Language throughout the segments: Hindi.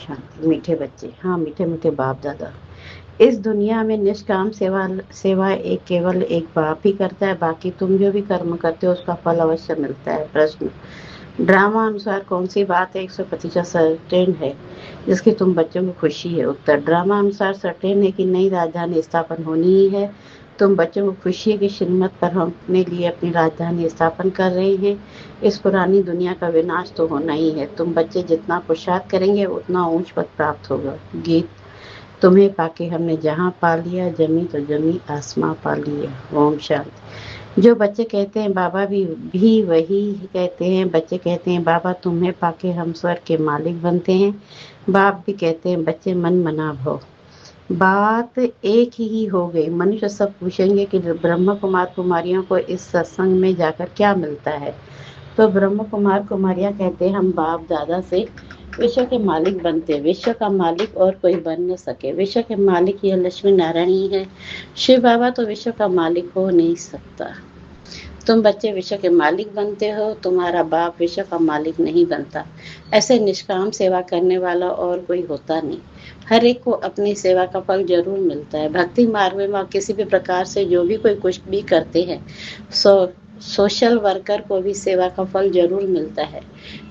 शांति। मीठे बच्चे, हाँ मीठे मीठे बाप दादा। इस दुनिया में निष्काम सेवा सेवा एक केवल एक बाप ही करता है, बाकी तुम जो भी कर्म करते हो उसका फल अवश्य मिलता है। प्रश्न, ड्रामा अनुसार कौन सी बात 100% सर्टेन है जिसकी तुम बच्चों को खुशी है? उत्तर, ड्रामा अनुसार सर्टेन है कि नई राजधानी स्थापन होनी ही है। तुम बच्चों को खुशी है कि श्रीमत पर हम अपने लिए अपनी राजधानी स्थापन कर रहे हैं। इस पुरानी दुनिया का विनाश तो होना ही है। तुम बच्चे जितना पुरुषार्थ करेंगे उतना ऊंच पद प्राप्त होगा। गीत, तुम्हें पाके हमने जहाँ पा लिया, जमी तो जमी आसमां पा लिया। ओम शांति। जो बच्चे कहते हैं बाबा भी वही कहते हैं। बच्चे कहते हैं बाबा तुम्हें पाके हम स्वर्ग के मालिक बनते हैं। बाप भी कहते हैं बच्चे मन मना भव। बात एक ही हो गई। मनुष्य सब पूछेंगे कि ब्रह्म कुमार कुमारियों को इस सत्संग में जाकर क्या मिलता है? तो ब्रह्म कुमार कुमारियां कहते हैं हम बाप दादा से विश्व के मालिक बनते। विश्व का मालिक और कोई बन न सके। विश्व के मालिक यह लक्ष्मी नारायण ही है। शिव बाबा तो विश्व का मालिक हो नहीं सकता। तुम बच्चे विश्व के मालिक बनते हो, तुम्हारा बाप विश्व का मालिक नहीं बनता। ऐसे निष्काम सेवा करने वाला और कोई होता नहीं। हर एक को अपनी सेवा का फल जरूर मिलता है। भक्ति मार्ग में किसी भी प्रकार से जो भी कोई कुछ भी करते हैं, सोशल वर्कर को भी सेवा का फल जरूर मिलता है।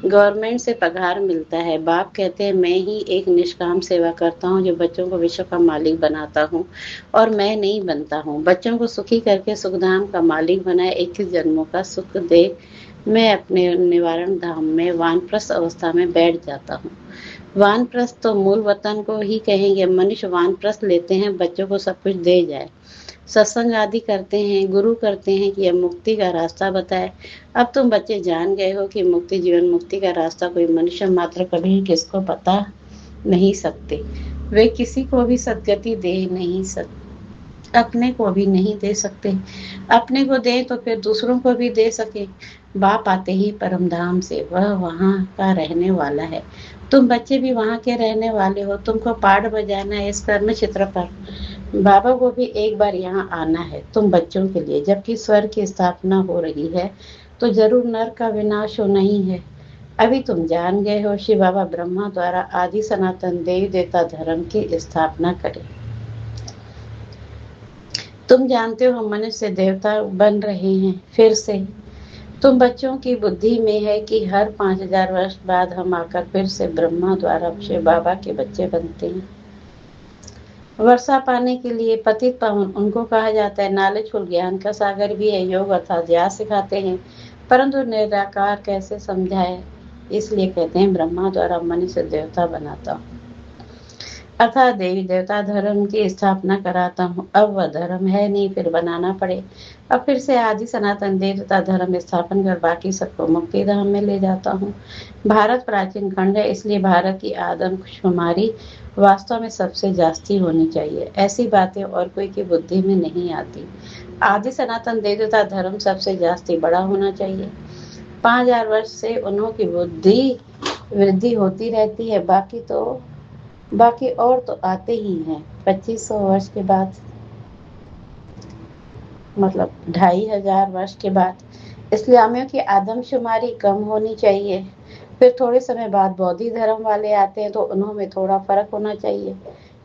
गवर्नमेंट से पगार मिलता है। बाप कहते हैं मैं ही एक निष्काम सेवा करता हूँ जो बच्चों को विश्व का मालिक बनाता हूँ और मैं नहीं बनता हूँ। बच्चों को सुखी करके सुखधाम का मालिक बनाए, 21 जन्मों का सुख दे। मैं अपने निवारण धाम में वानप्रस्थ अवस्था में बैठ जाता हूँ। वानप्रस्थ तो मूल वतन को ही कहेंगे। मनुष्य वानप्रस्थ लेते हैं बच्चों को सब कुछ दे जाए, सत्संग आदि करते हैं, गुरु करते हैं कि यह मुक्ति का रास्ता बताए। अब तुम बच्चे जान गए हो कि मुक्ति जीवन मुक्ति का रास्ता कोई मनुष्य मात्र कभी किसको बता नहीं सकते। वे किसी को भी सदगति दे नहीं सकते, अपने को भी नहीं दे सकते। अपने को दे तो फिर दूसरों को भी दे सके। बाप आते ही परम धाम से, वह वहाँ का रहने वाला है। तुम बच्चे भी वहाँ के रहने वाले हो। तुमको पाठ बजाना है इस कर्म क्षेत्र पर। बाबा को भी एक बार यहाँ आना है तुम बच्चों के लिए। जबकि स्वर्ग की स्थापना हो रही है तो जरूर नरक का विनाश होना ही है। अभी तुम जान गए हो शिव बाबा ब्रह्मा द्वारा आदि सनातन देवी देवता धर्म की स्थापना करे। तुम जानते हो हम मनुष्य देवता बन रहे हैं फिर से। तुम बच्चों की बुद्धि में है कि हर 5000 वर्ष बाद हम आकर फिर से ब्रह्मा द्वारा शिव बाबा के बच्चे बनते हैं। वर्षा पाने के लिए पतित पावन उनको कहा जाता है। नॉलेजफुल ज्ञान का सागर भी है। योग अर्थात ज्ञान सिखाते हैं, परंतु निराकार कैसे समझाए, इसलिए कहते हैं ब्रह्मा द्वारा मनुष्य देवता बनाता हूँ, अर्थात देवी देवता धर्म की स्थापना कराता हूँ। अब वह धर्म है नहीं, फिर बनाना पड़े। अब फिर से आदि सनातन देवता धर्म स्थापन कर बाकी सबको मुक्ति धाम में ले जाता हूँ। भारत प्राचीन खंड है, इसलिए भारत की आदमशुमारी वास्तव में सबसे जास्ती होनी चाहिए। ऐसी बातें और कोई की बुद्धि में नहीं आती। आदि सनातन देवता धर्म सबसे जास्ती बड़ा होना चाहिए। 5000 वर्ष से उन्हों की बुद्धि वृद्धि होती रहती है। बाकी और तो आते ही हैं। 2500 वर्ष के बाद, मतलब 2500 वर्ष के बाद इस्लामियों की आदमशुमारी कम होनी चाहिए। फिर थोड़े समय बाद बौद्धि धर्म वाले आते हैं तो उन्हों में थोड़ा फर्क होना चाहिए।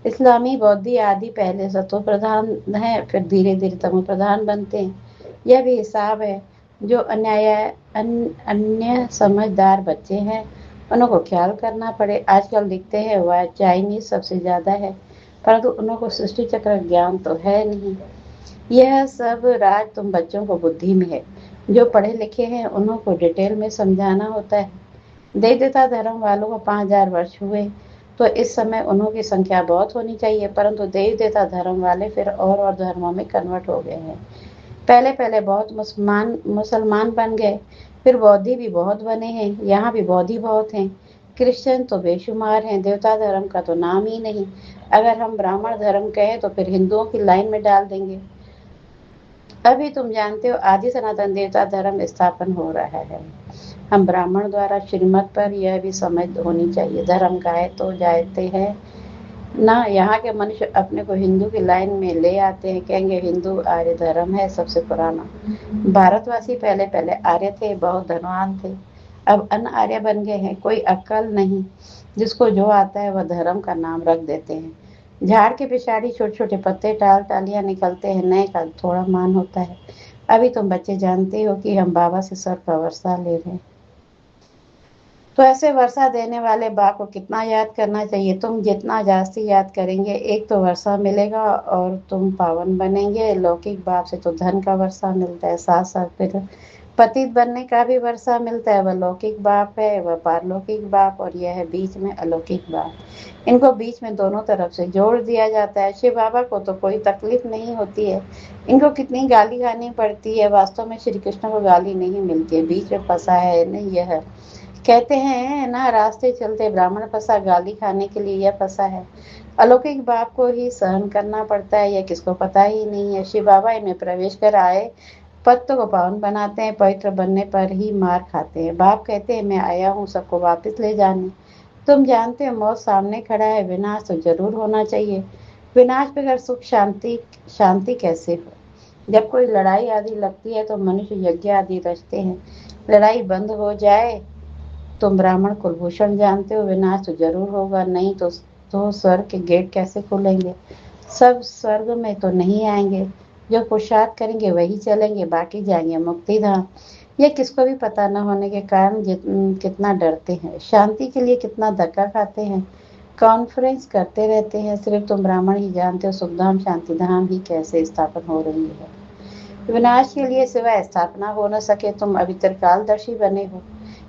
इस्लामी बौद्धि आदि पहले सतो प्रधान है, फिर धीरे धीरे तमो प्रधान बनते हैं। यह भी हिसाब है। जो अन्य समझदार बच्चे हैं उनको ख्याल करना पड़े। आजकल दिखते हैं वह चाइनीज सबसे ज्यादा है, परंतु उनको सृष्टि चक्र ज्ञान तो है नहीं। यह सब राज तुम बच्चों को बुद्धि में है। जो पढ़े लिखे हैं उन्हों को डिटेल में समझाना होता है। देवता धर्म वालों को 5000 वर्ष हुए तो इस समय उन्हों की संख्या बहुत होनी चाहिए, परंतु देव देवता धर्म वाले फिर और धर्मों में कन्वर्ट हो गए हैं। पहले पहले बहुत मुसलमान बन गए, फिर बौद्धि भी बहुत बने हैं। यहाँ भी बौद्धि बहुत हैं। क्रिश्चियन तो बेशुमार हैं। देवता धर्म का तो नाम ही नहीं। अगर हम ब्राह्मण धर्म कहें तो फिर हिंदुओं की लाइन में डाल देंगे। अभी तुम जानते हो आदि सनातन देवता धर्म स्थापन हो रहा है। हम ब्राह्मण द्वारा श्रीमत पर यह भी समझ होनी चाहिए। धर्म गाए तो जाते हैं ना। यहाँ के मनुष्य अपने को हिंदू की लाइन में ले आते हैं, कहेंगे हिंदू आर्य धर्म है सबसे पुराना। भारतवासी पहले पहले आर्य थे, बहुत धनवान थे। अब अन आर्य बन गए हैं, कोई अक्ल नहीं, जिसको जो आता है वह धर्म का नाम रख देते हैं। झाड़ के पिछाड़ी छोटे छोटे पत्ते टाल टालियां निकलते हैं, नए का थोड़ा मान होता है। अभी तुम बच्चे जानते हो कि हम बाबा से सर का वर्षा ले रहे हैं, तो ऐसे वर्षा देने वाले बा को कितना याद करना चाहिए। तुम जितना जास्ती याद करेंगे, एक तो वर्षा मिलेगा और तुम पावन बनेंगे। लौकिक बाप से तो धन का वर्षा मिलता है, साथ साथ फिर पतित बनने का भी वर्षा मिलता है। वह लौकिक बाप है, वह पारलौकिक बाप, और यह है बीच में अलौकिक बाप। इनको बीच में दोनों तरफ से जोड़ दिया जाता है। शिव बाबा को तो कोई तकलीफ नहीं होती है, इनको कितनी गाली खानी पड़ती है, वास्तव में श्री कृष्ण को गाली नहीं मिलती है, बीच में फंसा है नहीं यह। कहते हैं ना, रास्ते चलते ब्राह्मण फंसा, गाली खाने के लिए यह फंसा है। अलौकिक बाप को ही सहन करना पड़ता है, यह किसको पता ही नहीं है। शिव बाबा इनमें प्रवेश कर आए, पत्तों को पावन बनाते हैं, पवित्र बनने पर ही मार खाते हैं। बाप कहते हैं मैं आया हूँ सबको वापस ले जाने। तुम जानते हो मौत सामने खड़ा है, विनाश तो जरूर होना चाहिए। विनाश बगैर सुख शांति शांति कैसे हो। जब कोई लड़ाई आदि लगती है तो मनुष्य यज्ञ आदि रचते हैं। लड़ाई बंद हो जाए, तुम ब्राह्मण कुलभूषण जानते हो, विनाश तो जरूर होगा, नहीं तो स्वर्ग के गेट कैसे खुलेंगे। सब स्वर्ग में तो नहीं आएंगे, जो पुरुषार्थ करेंगे वही चलेंगे, बाकी जाएंगे मुक्ति धाम। ये किसको भी पता न होने के कारण कितना डरते हैं, शांति के लिए कितना धक्का खाते हैं, कॉन्फ्रेंस करते रहते हैं। सिर्फ तुम ब्राह्मण ही जानते हो सुखधाम शांति धाम ही कैसे स्थापन हो रही है। विनाश के लिए सिवाय स्थापना हो न सके। तुम अभी त्रिकालदर्शी बने हो,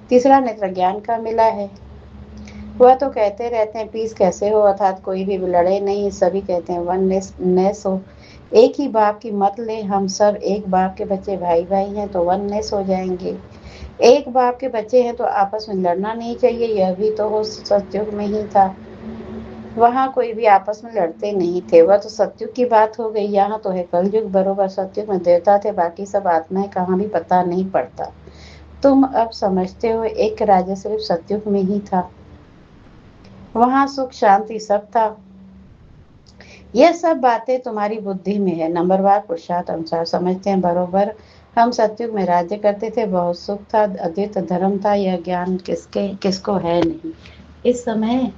तीसरा नेत्र ज्ञान का मिला है। वह तो कहते रहते हैं पीस कैसे हो, अर्थात कोई भी लड़े नहीं, सभी कहते हैं वननेस हो। एक ही बाप की मत ले, हम सब एक बाप के बच्चे, भाई भाई हैं तो वननेस हो जाएंगे। एक बाप के बच्चे हैं तो आपस में लड़ना नहीं चाहिए, यह भी तो हो सतयुग में ही था, वहाँ कोई भी आपस में लड़ते नहीं थे। वह तो सतयुग की बात हो गई, यहाँ तो है कलयुग। बरोबर सतयुग में देवता थे, बाकी सब आत्माएं कहाँ भी पता नहीं पड़ता। तुम अब समझते हो एक राज्य सिर्फ सतयुग में ही था, वहां सुख शांति सब था। यह सब बातें तुम्हारी बुद्धि में है, नंबरवार पुरुषार्थ अनुसार समझते हैं। बरोबर हम सतयुग में राज्य करते थे, बहुत सुख था, अद्वैत धर्म था, यह ज्ञान किसको है नहीं। इस समय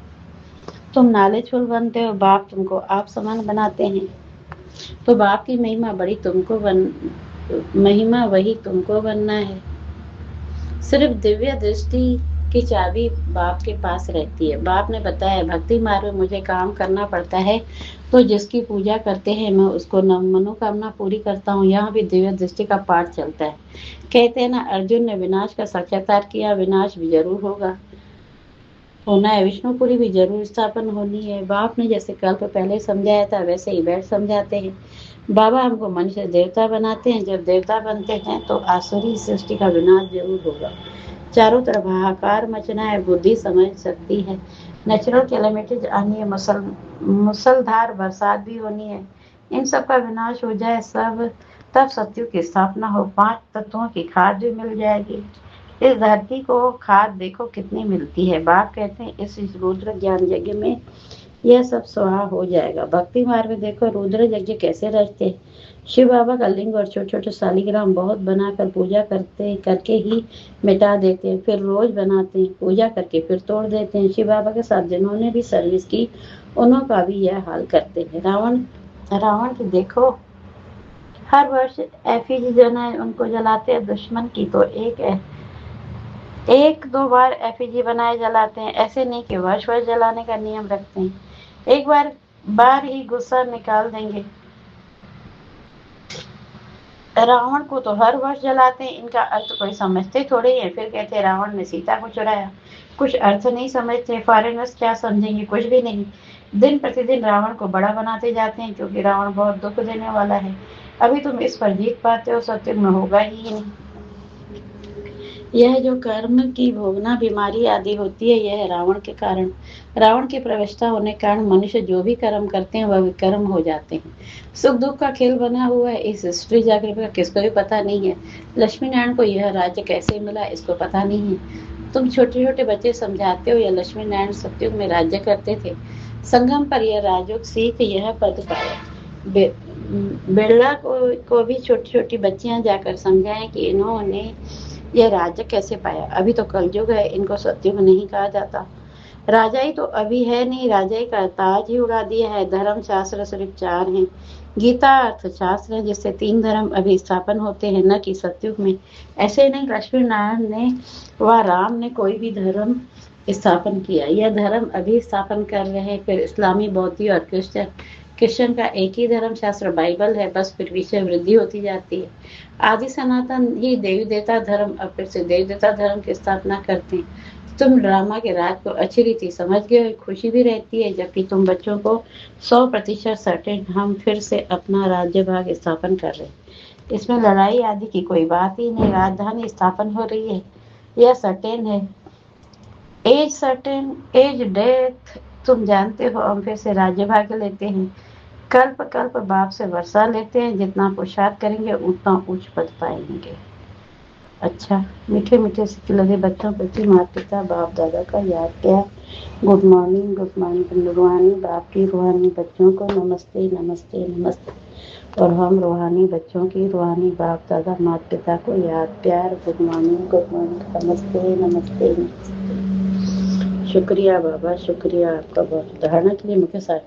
तुम नॉलेजफुल बनते हो, बाप तुमको आप समान बनाते हैं, तो बाप की महिमा वही तुमको बनना है। सिर्फ दिव्य दृष्टि की चाबी बाप के पास रहती है। बाप ने बताया भक्ति मार्ग में मुझे काम करना पड़ता है, तो जिसकी पूजा करते हैं मैं उसको मनोकामना पूरी करता हूँ। यहाँ भी दिव्य दृष्टि का पाठ चलता है। कहते हैं ना, अर्जुन ने विनाश का साक्षात्कार किया, विनाश भी जरूर होना है, विष्णुपुरी भी जरूर स्थापन होनी है। बाप ने जैसे कल्प पहले समझाया था वैसे ही बैठ समझाते हैं। बाबा हमको मनुष्य देवता बनाते हैं, जब देवता बनते हैं तो आसुरी सृष्टि का विनाश जरूर होगा। चारों तरफ हाहाकार मचना है, बुद्धि समझ सकती है, नेचुरल कैलेमिटीज आनी है, मुसलधार बरसात भी होनी है। इन सब का विनाश हो जाए सब, तब सत्युग की स्थापना हो, 5 तत्वों की खाद भी मिल जाएगी। इस धरती को खाद देखो कितनी मिलती है। बाप कहते हैं इस रुद्र ज्ञान यज्ञ में यह सब स्वाहा हो जाएगा। भक्ति मार्ग में देखो रुद्र यज्ञ कैसे रचते। शिव बाबा का लिंग और छोटे छोटे शालिग्राम बहुत बनाकर पूजा करके ही मिटा देते हैं, फिर रोज बनाते हैं, पूजा करके फिर तोड़ देते हैं। शिव बाबा के साथ जिन्होंने भी सर्विस की उन्हों का भी यह हाल करते हैं। रावण की देखो, हर वर्ष एफिजी उनको जलाते हैं। दुश्मन की तो एक दो बार एफिजी बनाए जलाते हैं, ऐसे नहीं कि वर्ष वर्ष जलाने का नियम रखते हैं। एक बार ही गुस्सा निकाल देंगे। रावण को तो हर वर्ष जलाते हैं, इनका अर्थ कोई समझते थोड़े ही है। फिर कहते हैं रावण ने सीता को चुराया, कुछ अर्थ नहीं समझते। फॉरेनर्स क्या समझेंगे, कुछ भी नहीं। दिन प्रतिदिन रावण को बड़ा बनाते जाते हैं, क्योंकि रावण बहुत दुख देने वाला है। अभी तुम इस पर जीत पाते हो, सत्युग में होगा ही नहीं। यह जो कर्म की भोगना बीमारी आदि होती है, यह रावण के कारण, रावण की प्रवेशता होने के कारण मनुष्य जो भी कर्म करते हैं वह विकर्म हो जाते हैं। सुख दुख का खेल बना हुआ है, इस हिस्ट्री जागृत का किसको भी पता नहीं है। लक्ष्मी नारायण को यह राज्य कैसे मिला इसको पता नहीं है। तुम छोटे छोटे बच्चे समझाते हो यह लक्ष्मी नारायण सतयुग में राज्य करते थे, संगम पर यह राजयोग सीख यह पद पाया। बिरला को भी छोटी छोटी बच्चियां जाकर समझाएं कि इन्होंने ये राज्य कैसे पाया? अभी तो कलयुग है, इनको सतयुग नहीं कहा जाता। राजाई तो अभी है नहीं, राजाई का ताज ही उड़ा दिया है। धर्म शास्त्र सिर्फ 4 हैं। गीता अर्थशास्त्र है, जिससे 3 धर्म अभी स्थापन होते हैं, न कि सतयुग में। ऐसे नहीं लक्ष्मी नारायण ने व राम ने कोई भी धर्म स्थापन किया। यह धर्म अभी स्थापन कर रहे हैं। फिर इस्लामी, बौद्धी और क्रिश्चियन का एक ही धर्म शास्त्र बाइबल है। बस फिर विषय वृद्धि होती जाती है। आदि सनातन ही देवी देवता धर्म, अब फिर से देवी देवता धर्म की स्थापना करते हैं। तुम ड्रामा के राज को अच्छी रीति समझ गए, खुशी भी रहती है, जबकि तुम बच्चों को 100% सर्टेन हम फिर से अपना राज्य भाग स्थापन कर रहे हैं। इसमें लड़ाई आदि की कोई बात ही नहीं। राजधानी स्थापन हो रही है, यह सर्टेन है। एज सर्टेन, एज डेथ तुम जानते हो। हम फिर से राज्य भाग लेते हैं। कल्प कल्प बाप से वर्षा लेते हैं। जितना पुरुषार्थ करेंगे उतना उच्च पद पाएंगे। अच्छा, मीठे मीठे सिक्के लगे बच्चों प्रति माता पिता बाप दादा का याद किया। Good morning, good morning. रूहानी बाप की रूहानी बच्चों को नमस्ते नमस्ते नमस्ते। और हम रूहानी बच्चों की रूहानी बाप दादा माता पिता को याद प्यार। गुड मॉर्निंग, नमस्ते नमस्ते नमस्ते। शुक्रिया बाबा, शुक्रिया आपका बहुत। धारणा के लिए मुख्य सार,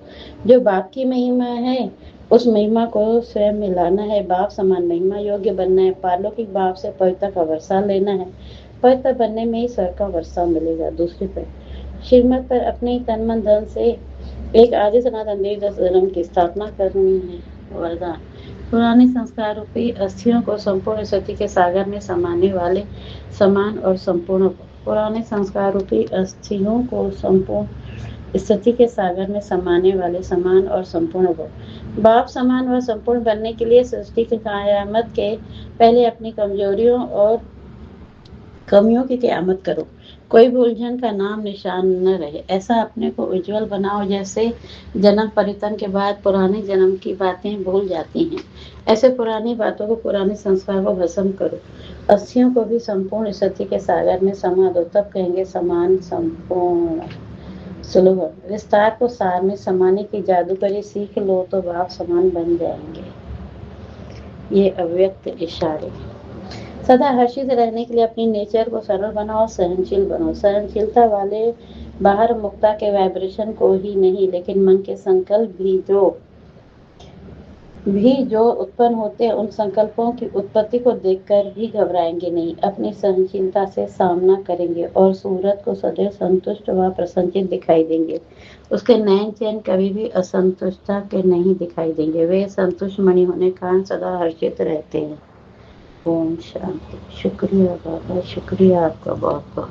जो बाप की महिमा है उस महिमा को स्वयं मिलाना है। बाप समान महिमा योग्य बनना है। पारलौकिक बाप से पवित्रता का वर्षा लेना है। पवित्र बनने में ही स्वर का वर्षा मिलेगा। दूसरी पर श्रीमत पर अपने तन मन धन से एक आदि सनातन देव धर्म की स्थापना करनी है। वरदान, पुराने संस्कार रूपी अस्थियों को संपूर्ण सती के सागर में समाने वाले समान और संपूर्ण। पुराने संस्कार रूपी अस्थियों को संपूर्ण स्थिति के सागर में समाने वाले समान और संपूर्ण हो। बाप समान व संपूर्ण बनने के लिए सृष्टि की कयामत के पहले अपनी कमजोरियों और कमियों की कयामत करो। कोई भूलझन का नाम निशान न रहे। ऐसा अपने को उज्जवल बनाओ जैसे जन्म परिवर्तन के बाद पुराने जन्म की बातें भूल जाती हैं। ऐसे पुरानी बातों को, पुराने संस्कार को भस्म करो। अस्थियों को भी संपूर्ण स्थिति के सागर में समा दो, तब कहेंगे समान संपूर्ण। सुलभ विस्तार को सार में समाने की जादूगरी सीख लो तो बाप समान बन जाएंगे। ये अव्यक्त इशारे। सदा हर्षित रहने के लिए अपनी नेचर को सरल बनाओ, सहनशील बनो। सहनशीलता वाले बाहर मुक्ता के वाइब्रेशन को ही नहीं, लेकिन मन के संकल्प भी जो उत्पन्न होते हैं, उन संकल्पों की उत्पत्ति को देखकर भी घबराएंगे नहीं। अपनी सहनशीलता से सामना करेंगे और सूरत को सदैव संतुष्ट व प्रसन्नचित दिखाई देंगे। उसके नयन चैन कभी भी असंतुष्टता के नहीं दिखाई देंगे। वे संतुष्ट मणि होने के कारण सदा हर्षित रहते हैं। ओम शांति। शुक्रिया बाबा, शुक्रिया आपका बहुत बहुत।